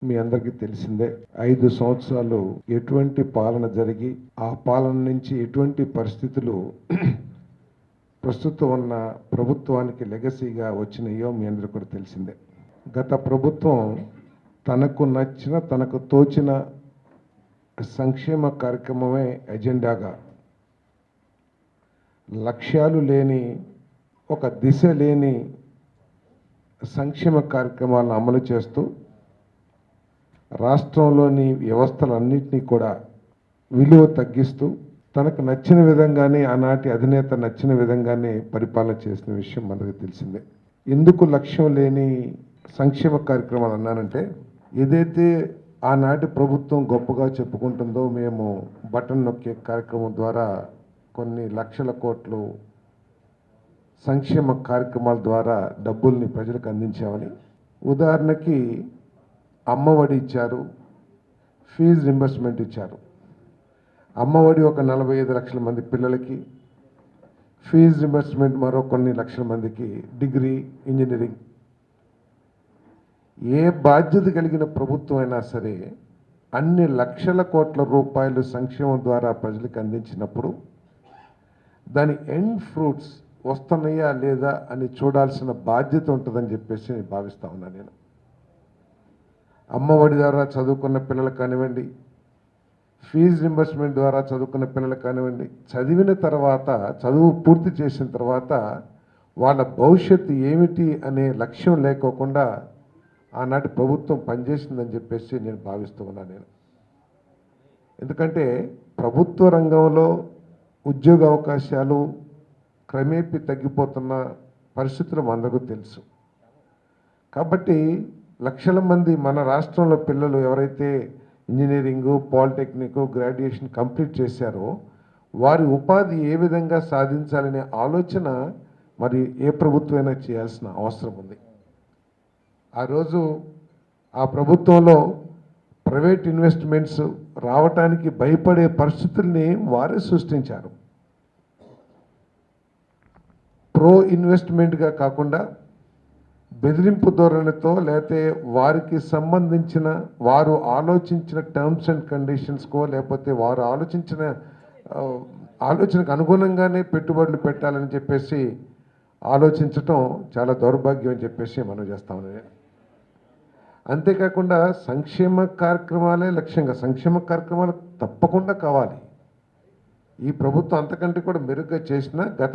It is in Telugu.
మీ అందరికీ తెలిసిందే 5 సంవత్సరాలు ఎటువంటి పాలన జరిగి ఆ పాలన నుంచి ఎటువంటి పరిస్థితులు ప్రస్తుతం ఉన్న ప్రభుత్వానికి లెగసీగా వచ్చినాయో మీ అందరికీ కూడా తెలిసిందే. గత ప్రభుత్వం తనకు నచ్చిన తనకు తోచిన సంక్షేమ కార్యక్రమమే ఎజెండాగా లక్ష్యాలు లేని ఒక దిశ లేని సంక్షేమ కార్యక్రమాలను అమలు చేస్తూ రాష్ట్రంలోని వ్యవస్థలన్నింటినీ కూడా విలువ తగ్గిస్తూ తనకు నచ్చిన విధంగానే ఆనాటి అధినేత నచ్చిన విధంగానే పరిపాలన చేసిన విషయం మనకు తెలిసిందే. ఎందుకు లక్ష్యం లేని సంక్షేమ కార్యక్రమాలు అన్నానంటే, ఏదైతే ఆనాటి ప్రభుత్వం గొప్పగా చెప్పుకుంటుందో మేము బటన్ నొక్కే కార్యక్రమం ద్వారా కొన్ని లక్షల కోట్లు సంక్షేమ కార్యక్రమాల ద్వారా డబ్బుల్ని ప్రజలకు అందించామని, ఉదాహరణకి అమ్మఒడి ఇచ్చారు, ఫీజు రింబర్స్మెంట్ ఇచ్చారు. అమ్మఒడి ఒక 45 లక్షల మంది పిల్లలకి, ఫీజు రింబర్స్మెంట్ మరో కొన్ని లక్షల మందికి, డిగ్రీ ఇంజనీరింగ్. ఏ బాధ్యత కలిగిన ప్రభుత్వం అయినా సరే అన్ని లక్షల కోట్ల రూపాయలు సంక్షేమం ద్వారా ప్రజలకు అందించినప్పుడు దాని ఎండ్ ఫ్రూట్స్ వస్తున్నాయా లేదా అని చూడాల్సిన బాధ్యత ఉంటుందని చెప్పేసి నేను భావిస్తా ఉన్నాను. నేను అమ్మఒడి ద్వారా చదువుకున్న పిల్లలు కానివ్వండి, ఫీజు రింబర్స్మెంట్ ద్వారా చదువుకున్న పిల్లలు కానివ్వండి, చదివిన తర్వాత చదువు పూర్తి చేసిన తర్వాత వాళ్ళ భవిష్యత్తు ఏమిటి అనే లక్ష్యం లేకోకుండా ఆనాటి ప్రభుత్వం పనిచేసిందని చెప్పేసి నేను భావిస్తూ ఉన్నాను. ఎందుకంటే ప్రభుత్వ రంగంలో ఉద్యోగ అవకాశాలు క్రమేపీ తగ్గిపోతున్న పరిస్థితులు మనందరికీ తెలుసు. కాబట్టి లక్షల మంది మన రాష్ట్రంలో పిల్లలు ఎవరైతే ఇంజనీరింగు, పాలిటెక్నిక్, గ్రాడ్యుయేషన్ కంప్లీట్ చేశారో వారి ఉపాధి ఏ విధంగా సాధించాలనే ఆలోచన మరి ఏ ప్రభుత్వమైనా చేయాల్సిన అవసరం ఉంది. ఆ రోజు ఆ ప్రభుత్వంలో ప్రైవేట్ ఇన్వెస్ట్మెంట్స్ రావటానికి భయపడే పరిస్థితుల్ని వారే సృష్టించారు. ప్రో ఇన్వెస్ట్మెంట్గా కాకుండా బెదిరింపు ధోరణితో, లేకపోతే వారికి సంబంధించిన వారు ఆలోచించిన టర్మ్స్ అండ్ కండిషన్స్కో, లేకపోతే వారు ఆలోచనకు అనుగుణంగానే పెట్టుబడులు పెట్టాలని చెప్పేసి ఆలోచించటం చాలా దౌర్భాగ్యం అని చెప్పేసి మనం చేస్తామని. అంతేకాకుండా సంక్షేమ కార్యక్రమాలే లక్ష్యంగా, సంక్షేమ కార్యక్రమాలు తప్పకుండా కావాలి. ఈ ప్రభుత్వం అంతకంటే కూడా మెరుగ్గా చేసిన గత